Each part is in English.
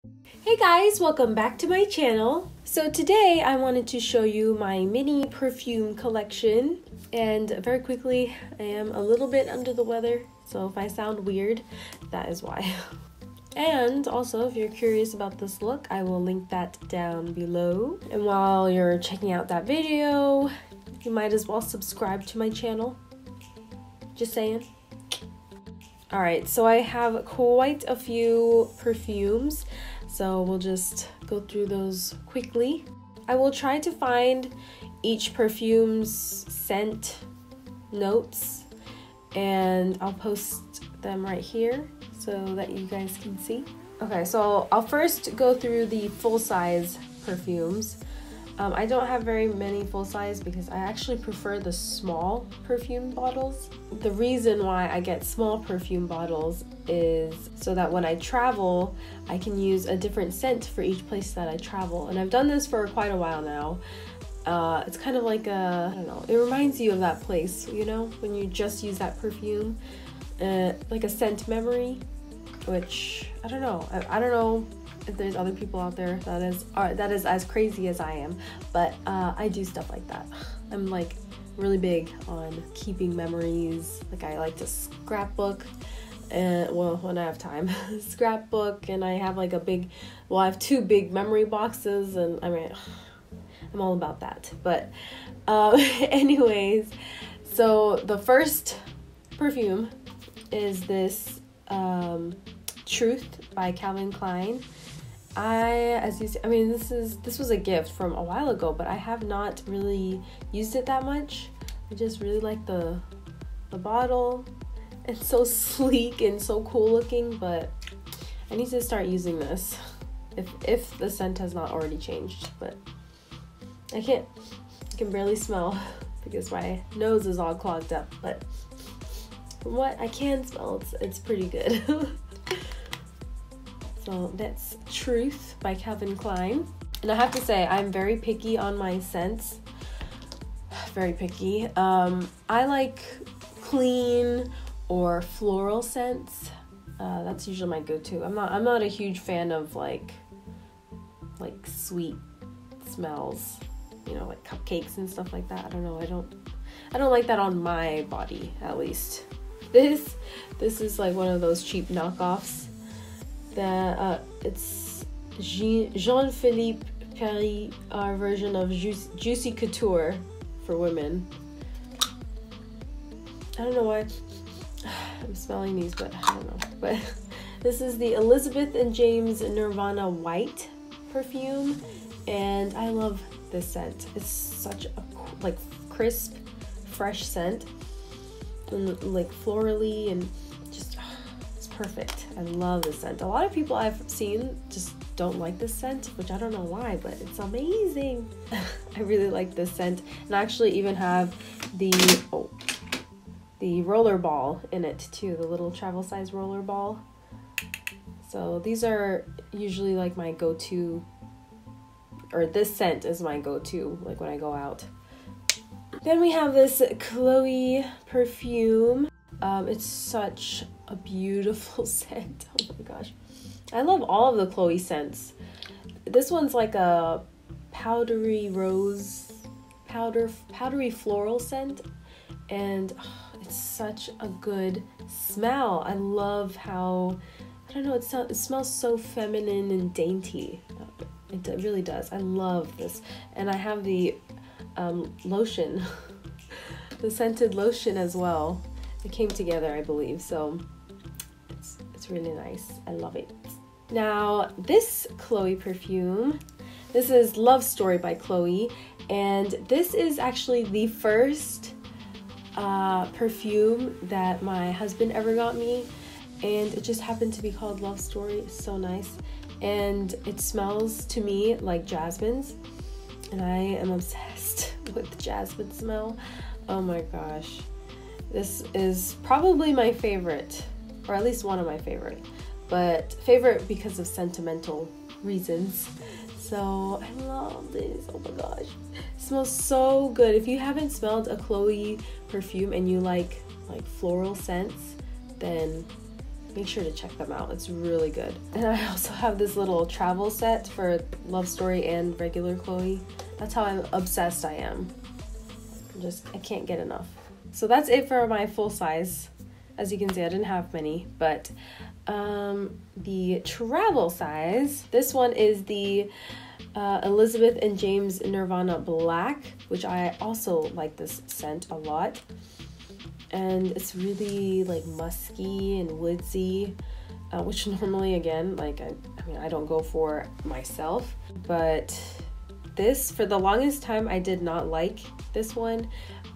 Hey guys, welcome back to my channel. So today I wanted to show you my mini perfume collection, and very quickly, I am a little bit under the weather, so if I sound weird, that is why. And also, if you're curious about this look, I will link that down below. And while you're checking out that video, you might as well subscribe to my channel. Just saying. Alright, so I have quite a few perfumes, so we'll just go through those quickly. I will try to find each perfume's scent notes, and I'll post them right here so that you guys can see. Okay, so I'll first go through the full-size perfumes. I don't have very many full size because I actually prefer the small perfume bottles. The reason why I get small perfume bottles is so that when I travel, I can use a different scent for each place that I travel. And I've done this for quite a while now. It's kind of like I don't know, it reminds you of that place, you know, when you just use that perfume. Like a scent memory, which, I don't know. I don't know if there's other people out there that is as crazy as I am, but I do stuff like that. I'm like really big on keeping memories. Like I like to scrapbook, and well, when I have time, scrapbook, and I have like I have two big memory boxes, and I mean, I'm all about that. But anyways, so the first perfume is this Truth by Calvin Klein. As you see, I mean, this was a gift from a while ago, but I have not really used it that much. I just really like the bottle. It's so sleek and so cool looking, but I need to start using this if the scent has not already changed. But I can barely smell because my nose is all clogged up, but from what I can smell, it's pretty good. So that's Truth by Calvin Klein. And I have to say, I'm very picky on my scents. Very picky. I like clean or floral scents. That's usually my go-to. I'm not a huge fan of like sweet smells, you know, like cupcakes and stuff like that. I don't know. I don't like that on my body, at least. This is like one of those cheap knockoffs. It's Jean-Philippe Perry version of Juicy Couture for women. I don't know why I'm smelling these, but I don't know. But this is the Elizabeth and James Nirvana White perfume, and I love this scent. It's such a like crisp, fresh scent, and like florally, and just it's perfect. I love this scent. A lot of people I've seen just don't like this scent, which I don't know why, but it's amazing. I really like this scent, and I actually even have the roller ball in it too, the little travel size roller ball. So these are usually like my go-to, or this scent is my go-to like when I go out. Then we have this Chloe perfume. It's such a beautiful scent. Oh my gosh. I love all of the Chloe scents. This one's like a powdery rose, powdery floral scent, and it's such a good smell. I love how, I don't know, it smells so feminine and dainty. It really does. I love this. And I have the lotion, the scented lotion as well. It came together, I believe, so it's really nice. I love it. Now, this Chloe perfume, this is Love Story by Chloe, and this is actually the first perfume that my husband ever got me, and it just happened to be called Love Story. It's so nice, and it smells to me like jasmines, and I am obsessed with the jasmine smell. Oh my gosh. This is probably my favorite, or at least one of my favorite, but favorite because of sentimental reasons. So I love this. Oh my gosh. It smells so good. If you haven't smelled a Chloe perfume and you like floral scents, then make sure to check them out. It's really good. And I also have this little travel set for Love Story and regular Chloe. That's how obsessed I am. I can't get enough. So that's it for my full size. As you can see, I didn't have many, but the travel size, this one is the Elizabeth and James Nirvana Black, which I also like this scent a lot. And it's really like musky and woodsy, which normally, again, like I mean, I don't go for myself, but this, for the longest time, I did not like this one,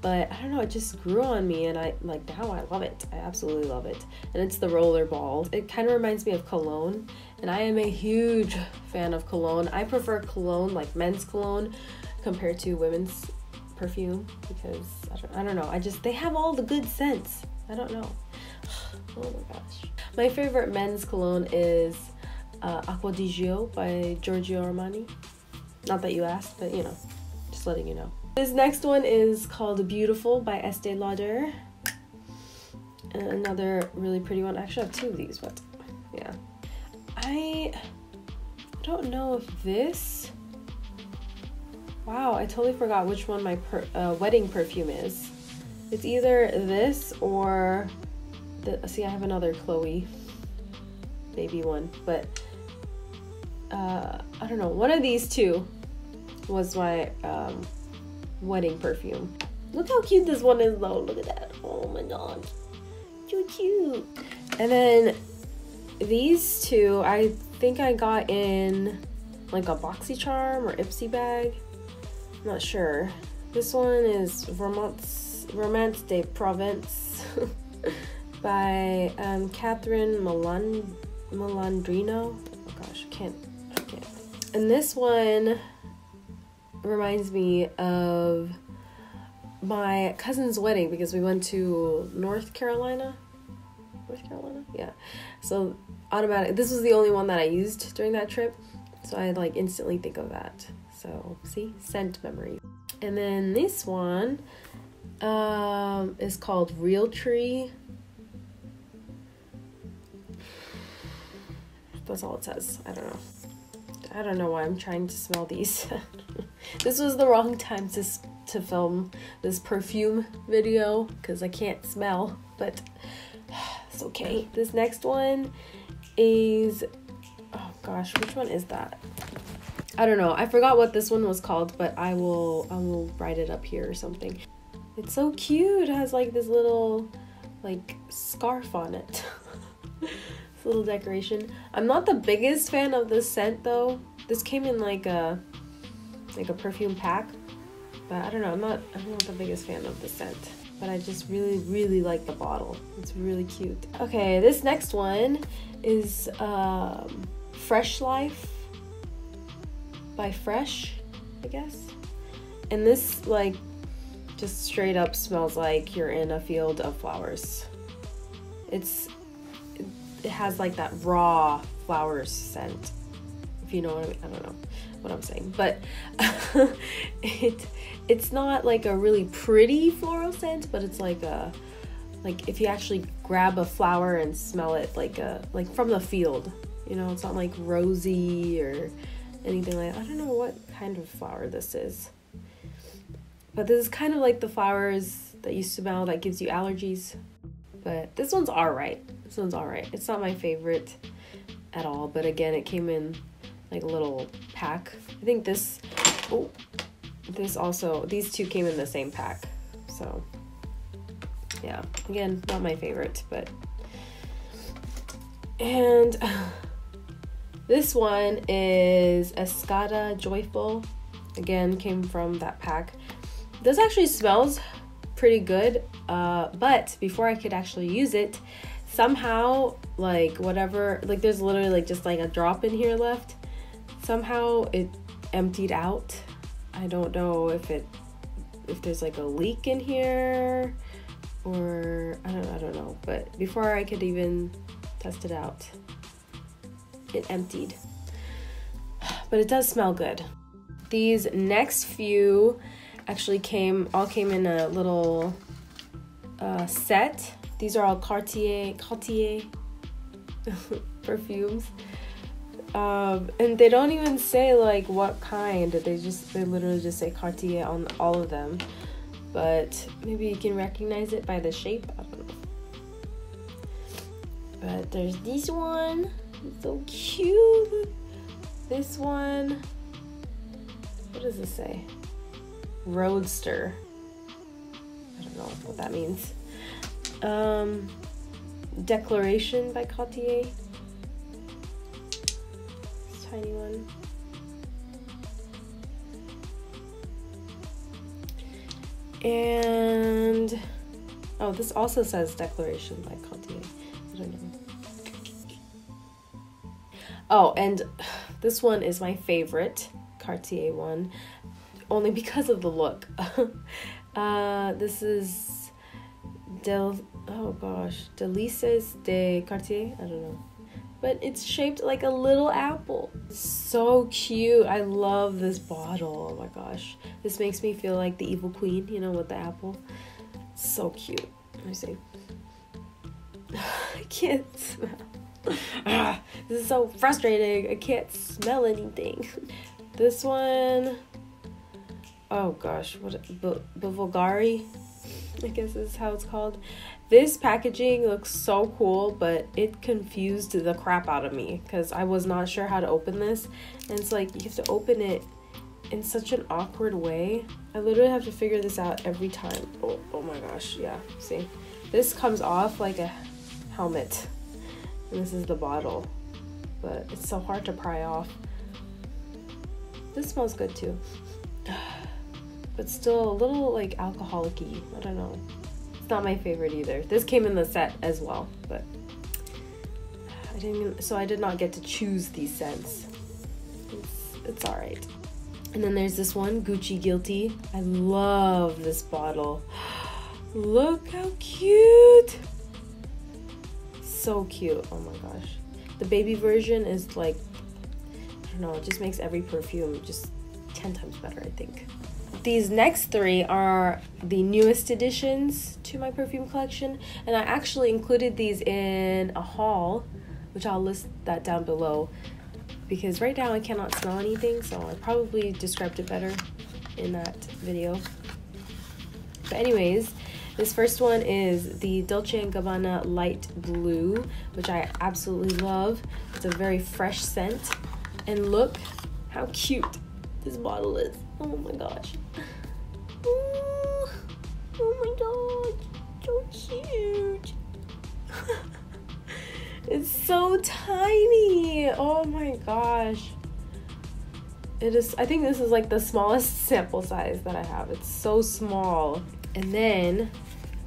but I don't know, it just grew on me, and now I love it. I absolutely love it. And it's the Rollerball. It kind of reminds me of cologne, and I am a huge fan of cologne. I prefer cologne, like men's cologne, compared to women's perfume, because I don't know, they have all the good scents. I don't know. Oh my gosh. My favorite men's cologne is Acqua di Gio by Giorgio Armani. Not that you asked, but you know, just letting you know. This next one is called Beautiful by Estee Lauder. And another really pretty one. Actually, I have two of these, but yeah. I don't know if this... Wow, I totally forgot which one my wedding perfume is. It's either this or... See, I have another Chloe baby one, but I don't know. One of these two was my wedding perfume. Look how cute this one is though. Look at that. Oh my god. So cute. And then these two, I think I got in like a BoxyCharm or Ipsy bag. I'm not sure. This one is Romance de Provence by Catherine Malandrino. Oh gosh, I can't. And this one reminds me of my cousin's wedding, because we went to North Carolina, yeah. So this was the only one that I used during that trip, so I like instantly think of that. So see, scent memory. And then this one is called Real Tree. That's all it says. I don't know why I'm trying to smell these. This was the wrong time to film this perfume video, because I can't smell, but it's okay. This next one is, oh gosh, which one is that? I don't know. I forgot what this one was called, but I will write it up here or something. It's so cute. It has like this little like scarf on it. Little decoration. I'm not the biggest fan of this scent though. This came in like a perfume pack, but I don't know, I'm not the biggest fan of the scent, but I just really like the bottle. It's really cute. Okay, this next one is Fresh Life by Fresh, I guess. And this like just straight up smells like you're in a field of flowers. It has like that raw flowers scent, if you know what I mean. I don't know what I'm saying, but it's not like a really pretty floral scent, but it's like if you actually grab a flower and smell it like from the field, you know. It's not like rosy or anything like that. I don't know what kind of flower this is, but this is kind of like the flowers that you smell that gives you allergies. But this one's alright. It's not my favorite at all, but again, it came in like a little pack. I think these two came in the same pack. So yeah, again, not my favorite, but. And this one is Escada Joyful. Again, came from that pack. This actually smells pretty good, but before I could actually use it, somehow like whatever, like there's literally like just like a drop in here left. Somehow it emptied out. I don't know if there's like a leak in here, or I don't know, but before I could even test it out, it emptied. But it does smell good. These next few actually all came in a little set. These are all Cartier perfumes. And they don't even say like what kind. They literally just say Cartier on all of them. But maybe you can recognize it by the shape. I don't know. But there's this one. It's so cute. This one. What does this say? Roadster. I don't know what that means. Declaration by Cartier. This tiny one. And oh, this also says Declaration by Cartier. I don't know. Oh, and this one is my favorite Cartier one, only because of the look. This is Délices de Cartier. I don't know, but it's shaped like a little apple. So cute. I love this bottle. Oh my gosh, this makes me feel like the evil queen, you know, with the apple. So cute. Let me see. I can't smell. This is so frustrating. I can't smell anything. This one, oh gosh, what Bulgari, I guess is how it's called. This packaging looks so cool, but it confused the crap out of me because I was not sure how to open this. And it's like you have to open it in such an awkward way. I literally have to figure this out every time. Oh my gosh, yeah, see? This comes off like a helmet. And this is the bottle, but it's so hard to pry off. This smells good too, but still a little like alcoholic-y. I don't know. It's not my favorite either. This came in the set as well, but I did not get to choose these scents. It's all right. And then there's this one, Gucci Guilty. I love this bottle. Look how cute. So cute. Oh my gosh, the baby version is like, I don't know, it just makes every perfume just 10 times better, I think. These next three are the newest additions to my perfume collection, and I actually included these in a haul, which I'll list that down below, because right now I cannot smell anything, so I probably described it better in that video. But anyways, this first one is the Dolce & Gabbana Light Blue, which I absolutely love. It's a very fresh scent. And look how cute this bottle is. Oh my gosh. Ooh, oh my gosh, so cute. It's so tiny. Oh my gosh. It is, I think this is like the smallest sample size that I have. It's so small. And then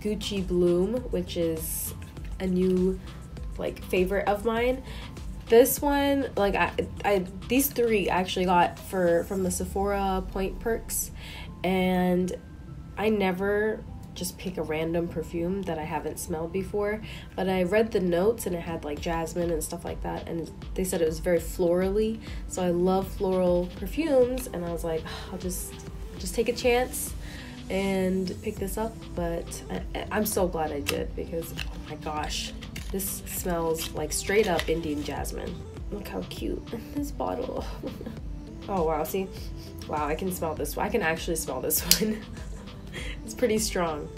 Gucci Bloom, which is a new like favorite of mine. This one, like I these three I actually got from the Sephora Point Perks, and I never just pick a random perfume that I haven't smelled before, but I read the notes and it had like jasmine and stuff like that, and they said it was very florally, so I love floral perfumes, and I was like, I'll just take a chance and pick this up. But I'm so glad I did, because oh my gosh, this smells like straight up Indian jasmine. Look how cute this bottle. Oh wow, see, wow, I can smell this one. I can actually smell this one. It's pretty strong,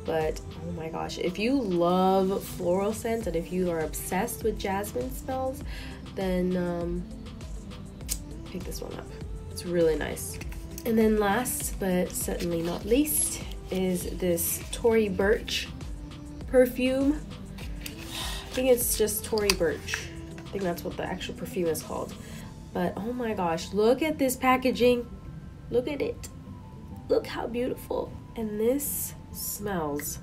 but oh my gosh, if you love floral scents and if you are obsessed with jasmine smells, then pick this one up. It's really nice. And then last but certainly not least is this Tory Burch perfume. I think it's just Tory Burch. I think that's what the actual perfume is called. But oh my gosh, look at this packaging. Look at it. Look how beautiful. And this smells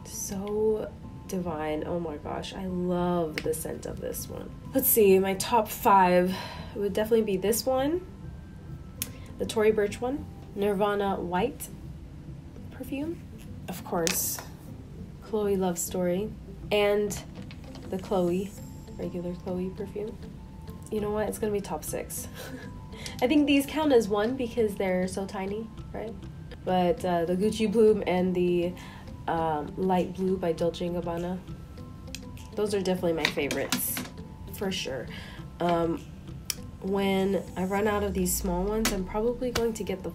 so divine. Oh my gosh, I love the scent of this one. Let's see, my top 5 would definitely be this one, the Tory Burch one, Nirvana White perfume, of course, Chloe Love Story, and the Chloe, regular Chloe perfume. You know what, it's gonna be top 6. I think these count as one because they're so tiny, right? But the Gucci Bloom and the Light Blue by Dolce & Gabbana, Those are definitely my favorites, for sure. When I run out of these small ones, I'm probably going to get the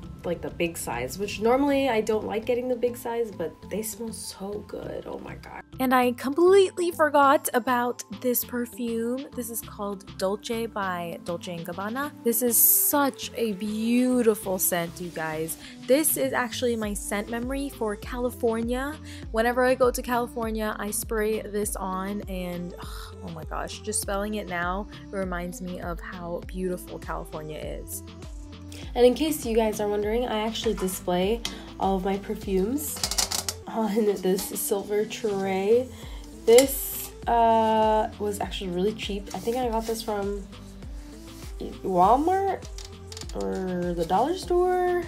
big size, which normally I don't like getting the big size, but they smell so good. Oh my god. And I completely forgot about this perfume. This is called Dolce by Dolce & Gabbana. This is such a beautiful scent, you guys. This is actually my scent memory for California. Whenever I go to California, I spray this on, and oh my gosh, just smelling it now reminds me of how beautiful California is. And in case you guys are wondering, I actually display all of my perfumes on this silver tray. This was actually really cheap. I think I got this from Walmart or the dollar store,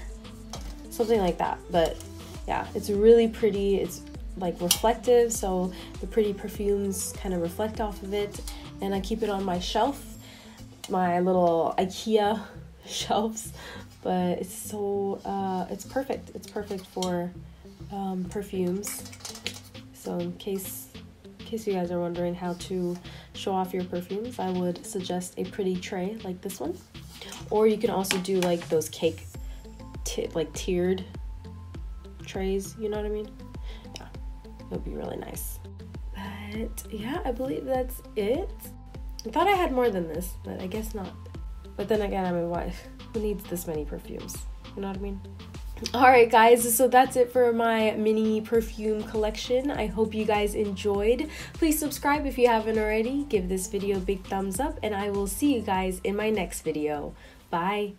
something like that. But yeah, it's really pretty. It's like reflective, so the pretty perfumes kind of reflect off of it, and I keep it on my shelf, my little IKEA shelves. But it's so it's perfect for perfumes. So in case you guys are wondering how to show off your perfumes, I would suggest a pretty tray like this one, or you can also do like those cake tiered trays, you know what I mean? Yeah, it would be really nice. But yeah, I believe that's it. I thought I had more than this, but I guess not. But then again, I'm a wife. Who needs this many perfumes? You know what I mean? Alright guys, so that's it for my mini perfume collection. I hope you guys enjoyed. Please subscribe if you haven't already. Give this video a big thumbs up, and I will see you guys in my next video. Bye!